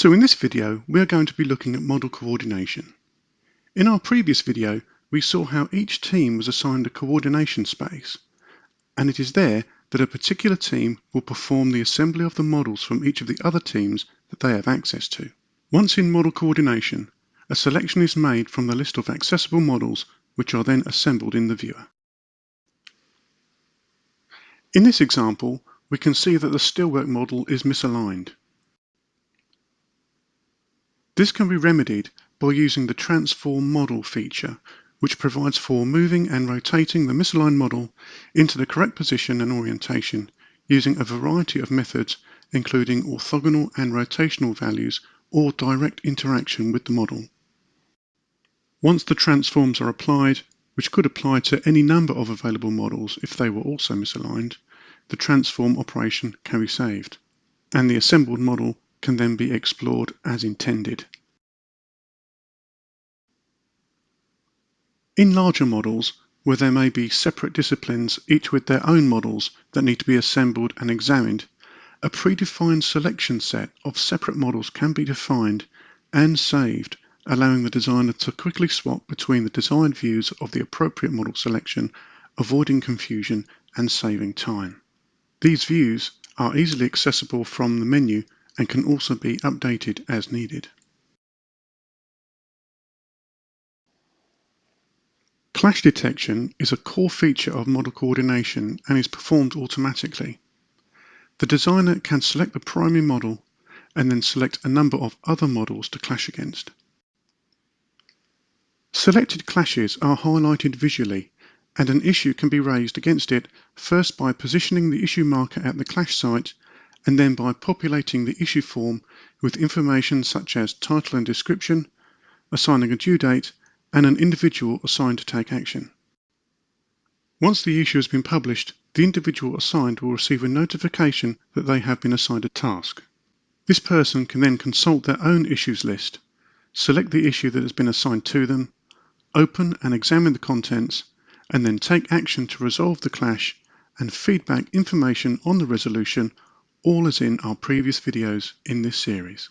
So in this video, we are going to be looking at model coordination. In our previous video, we saw how each team was assigned a coordination space, and it is there that a particular team will perform the assembly of the models from each of the other teams that they have access to. Once in model coordination, a selection is made from the list of accessible models, which are then assembled in the viewer. In this example, we can see that the steelwork model is misaligned. This can be remedied by using the transform model feature, which provides for moving and rotating the misaligned model into the correct position and orientation using a variety of methods, including orthogonal and rotational values or direct interaction with the model. Once the transforms are applied, which could apply to any number of available models if they were also misaligned, the transform operation can be saved, and the assembled model can then be explored as intended. In larger models, where there may be separate disciplines, each with their own models that need to be assembled and examined, a predefined selection set of separate models can be defined and saved, allowing the designer to quickly swap between the desired views of the appropriate model selection, avoiding confusion and saving time. These views are easily accessible from the menu and can also be updated as needed. Clash detection is a core feature of model coordination and is performed automatically. The designer can select the primary model and then select a number of other models to clash against. Selected clashes are highlighted visually, and an issue can be raised against it first by positioning the issue marker at the clash site and then by populating the issue form with information such as title and description, assigning a due date, and an individual assigned to take action. Once the issue has been published, the individual assigned will receive a notification that they have been assigned a task. This person can then consult their own issues list, select the issue that has been assigned to them, open and examine the contents, and then take action to resolve the clash and feedback information on the resolution, all as in our previous videos in this series.